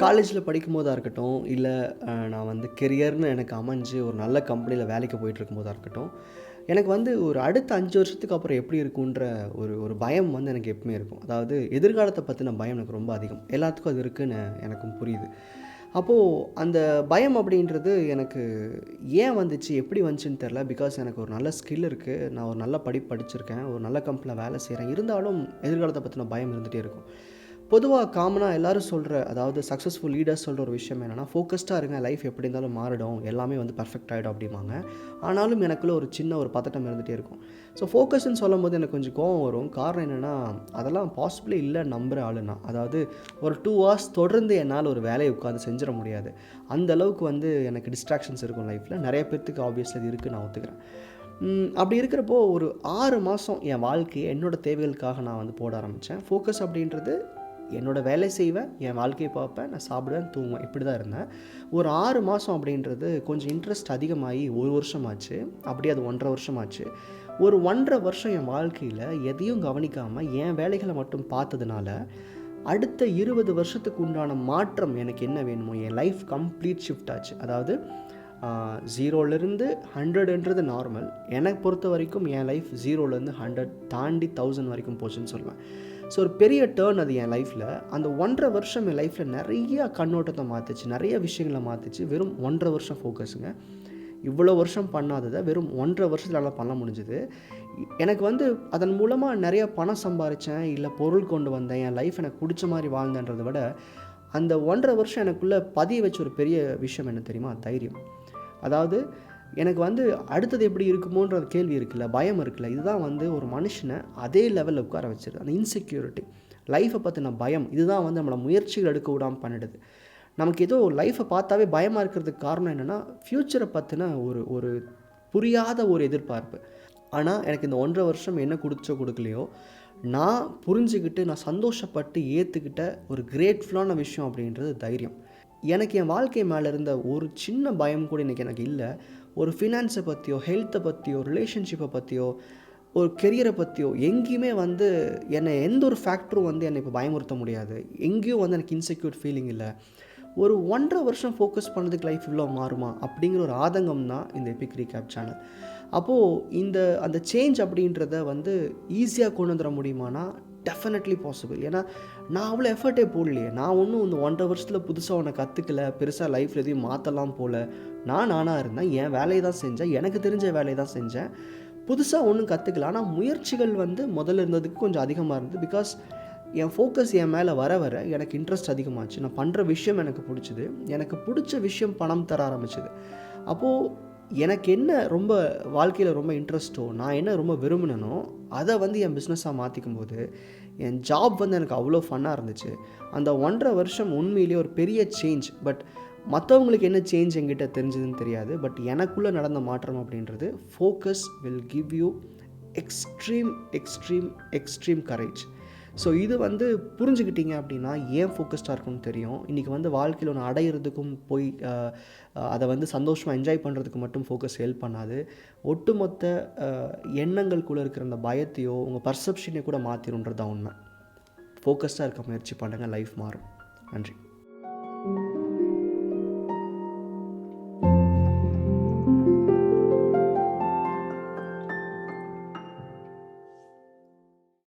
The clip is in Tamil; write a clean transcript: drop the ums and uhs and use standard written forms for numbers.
காலேஜில் படிக்கும்போதாக இருக்கட்டும், இல்லை நான் வந்து கெரியர்னு எனக்கு அமைஞ்சு ஒரு நல்ல கம்பெனியில் வேலைக்கு போயிட்டுருக்கும்போதாக இருக்கட்டும், எனக்கு வந்து ஒரு அடுத்த 5 வருஷத்துக்கு அப்புறம் எப்படி இருக்குன்ற ஒரு ஒரு பயம் வந்து எனக்கு எப்பவுமே இருக்கும். அதாவது எதிர்காலத்தை பற்றின பயம் எனக்கு ரொம்ப அதிகம். எல்லாத்துக்கும் அது இருக்குன்னு எனக்கும் புரியுது. அப்போது அந்த பயம் அப்படின்றது எனக்கு ஏன் வந்துச்சு, எப்படி வந்துச்சுன்னு தெரில. பிகாஸ் எனக்கு ஒரு நல்ல ஸ்கில் இருக்குது, நான் ஒரு நல்ல படிப்பு படிச்சிருக்கேன், ஒரு நல்ல கம்பெனியில் வேலை செய்கிறேன். இருந்தாலும் எதிர்காலத்தை பற்றின பயம் இருந்துகிட்டே இருக்கும். பொதுவாக காமனாக எல்லோரும் சொல்கிற, அதாவது சக்ஸஸ்ஃபுல் லீடர்ஸ் சொல்கிற ஒரு விஷயம் என்னென்னா, ஃபோக்கஸ்டாக இருங்க, லைஃப் எப்படி இருந்தாலும் மாறிடும், எல்லாமே வந்து பர்ஃபெக்ட் ஆகிடும் அப்படிம்பாங்க. ஆனாலும் எனக்குள்ளே ஒரு சின்ன ஒரு பதட்டம் இருந்துகிட்டே இருக்கும். ஸோ ஃபோக்கஸ்ன்னு சொல்லும் போது எனக்கு கொஞ்சம் கோவம் வரும். காரணம் என்னென்னா, அதெல்லாம் பாசிபிளே இல்லை நம்புகிற ஆளுனா. அதாவது ஒரு 2 hours தொடர்ந்து என்னால் ஒரு வேலையை உட்காந்து செஞ்சிட முடியாது. அந்த அளவுக்கு வந்து எனக்கு டிஸ்ட்ராக்ஷன்ஸ் இருக்கும் லைஃப்பில். நிறைய பேர்த்துக்கு ஆப்வியஸ்லி அது இருக்குது, நான் ஒத்துக்கிறேன். அப்படி இருக்கிறப்போ ஒரு 6 மாதம் என் வாழ்க்கையை என்னோடய தேவைகளுக்காக நான் வந்து போட ஆரம்பித்தேன். ஃபோக்கஸ் அப்படின்றது, என்னோடய வேலை செய்வேன், என் வாழ்க்கையை பார்ப்பேன், நான் சாப்பிடுவேன், தூங்குவேன், இப்படி தான் இருந்தேன். ஒரு 6 மாதம் அப்படின்றது கொஞ்சம் இன்ட்ரெஸ்ட் அதிகமாகி 1 வருஷம் ஆச்சு. அப்படியே அது 1.5 வருஷம் ஆச்சு. ஒரு 1.5 வருஷம் என் வாழ்க்கையில் எதையும் கவனிக்காமல் என் வேலைகளை மட்டும் பார்த்ததுனால, அடுத்த 20 வருஷத்துக்கு உண்டான மாற்றம் எனக்கு என்ன வேணுமோ, என் லைஃப் கம்ப்ளீட் ஷிஃப்ட் ஆச்சு. அதாவது 0லேருந்து 100ன்றது நார்மல். எனக்கு பொறுத்த வரைக்கும் என் லைஃப் 0லேருந்து 100 தாண்டி 1000 வரைக்கும் போச்சுன்னு சொல்லுவேன். ஸோ ஒரு பெரிய டேர்ன் அது என் லைஃப்பில். அந்த 1.5 வருஷம் என் லைஃப்பில் நிறைய கண்ணோட்டத்தை மாற்றுச்சு, நிறைய விஷயங்களை மாற்றுச்சு. வெறும் 1.5 வருஷம் ஃபோக்கஸுங்க. இவ்வளோ வருஷம் பண்ணாததை வெறும் 1.5 வருஷத்தில் நல்லா பண்ண முடிஞ்சுது. எனக்கு வந்து அதன் மூலமாக நிறைய பணம் சம்பாதிச்சேன், இல்லை பொருள் கொண்டு வந்தேன், என் லைஃப் எனக்கு பிடிச்ச மாதிரி வாழ்ந்தேன்றதை விட, அந்த 1.5 வருஷம் எனக்குள்ளே பதிய வச்ச ஒரு பெரிய விஷயம் என்ன தெரியுமா? தைரியம். அதாவது எனக்கு வந்து அடுத்தது எப்படி இருக்குமோன்ற கேள்வி இருக்குல்ல, பயம் இருக்குல்ல, இதுதான் வந்து ஒரு மனுஷனை அதே லெவலில் உட்கார வச்சிருது. அந்த இன்செக்யூரிட்டி, லைஃப்பை பற்றின பயம், இதுதான் வந்து நம்மளை முயற்சிகள் எடுக்க விடாமல் பண்ணிடுது. நமக்கு ஏதோ லைஃப்பை பார்த்தாவே பயமாக இருக்கிறதுக்கு காரணம் என்னென்னா, ஃப்யூச்சரை பற்றின ஒரு புரியாத ஒரு எதிர்பார்ப்பு. ஆனால் எனக்கு இந்த 1.5 வருஷம் என்ன கொடுக்கலையோ, நான் புரிஞ்சுக்கிட்டு, நான் சந்தோஷப்பட்டு ஏற்றுக்கிட்ட ஒரு கிரேட்ஃபுல்லான விஷயம் அப்படின்றது தைரியம். எனக்கு என் வாழ்க்கை மேலே இருந்த ஒரு சின்ன பயம் கூட இன்றைக்கி எனக்கு இல்லை. ஒரு ஃபினான்ஸை பற்றியோ, ஹெல்த்தை பற்றியோ, ரிலேஷன்ஷிப்பை பற்றியோ, ஒரு கெரியரை பற்றியோ எங்கேயுமே வந்து என்னை எந்த ஒரு ஃபேக்டரும் வந்து என்னை இப்போ பயமுறுத்த முடியாது. எங்கேயும் வந்து எனக்கு இன்செக்யூர் ஃபீலிங் இல்லை. ஒரு 1.5 வருஷம் ஃபோக்கஸ் பண்ணதுக்கு லைஃப் இவ்வளோ மாறுமா அப்படிங்கிற ஒரு ஆதங்கம் தான் இந்த எபிக்ரீகேப் சேனல். அப்போது அந்த சேஞ்ச் அப்படின்றத வந்து ஈஸியாக கொண்டு வந்துட முடியுமானா, டெஃபினெட்லி பாசிபிள். ஏன்னா நான் அவ்வளோ எஃபர்ட்டே போடலையே. நான் ஒன்றும் இந்த 1.5 வருஷத்தில் புதுசாக ஒன்று கற்றுக்கல, பெருசாக லைஃப்பில் எதையும் மாற்றலாம் போல். நானாக இருந்தேன், என் வேலையை தான் செஞ்சேன், எனக்கு தெரிஞ்ச வேலையை தான் செஞ்சேன், புதுசாக ஒன்றும் கற்றுக்கல. ஆனால் முயற்சிகள் வந்து முதல்ல இருந்ததுக்கு கொஞ்சம் அதிகமாக இருந்தது. பிகாஸ் என் ஃபோக்கஸ் என் மேலே வர எனக்கு இன்ட்ரெஸ்ட் அதிகமாச்சு. நான் பண்ணுற விஷயம் எனக்கு பிடிச்சிது, எனக்கு பிடிச்ச விஷயம் பணம் தர ஆரம்பிச்சிது. அப்போது எனக்கு என்ன ரொம்ப வாழ்க்கையில் ரொம்ப இன்ட்ரெஸ்ட்டோ, நான் என்ன ரொம்ப விரும்பினோ, அதை வந்து என் பிஸ்னஸாக மாற்றிக்கும் போது என் ஜாப் வந்து எனக்கு அவ்வளோ ஃபன்னாக இருந்துச்சு. அந்த 1.5 வருஷம் உண்மையிலேயே ஒரு பெரிய சேஞ்ச். பட் மற்றவங்களுக்கு என்ன சேஞ்ச் என்கிட்ட தெரிஞ்சதுன்னு தெரியாது. பட் எனக்குள்ளே நடந்த மாற்றம் அப்படின்றது, focus will give you extreme extreme extreme courage. So இது வந்து புரிஞ்சுக்கிட்டீங்க அப்படின்னா ஏன் ஃபோக்கஸ்டாக இருக்கும்னு தெரியும். இன்றைக்கி வந்து வாழ்க்கையில் ஒன்று அடையிறதுக்கும் போய் அதை வந்து சந்தோஷமாக என்ஜாய் பண்ணுறதுக்கு மட்டும் ஃபோக்கஸ் ஹெல்ப் பண்ணாது. ஒட்டுமொத்த எண்ணங்களுக்குள்ளே இருக்கிற அந்த பயத்தையோ உங்கள் பர்செப்ஷனையோ கூட மாற்றிடுன்றது தான் உண்மை. ஃபோக்கஸ்டாக இருக்க முயற்சி பண்ணுங்கள், லைஃப் மாறும். நன்றி.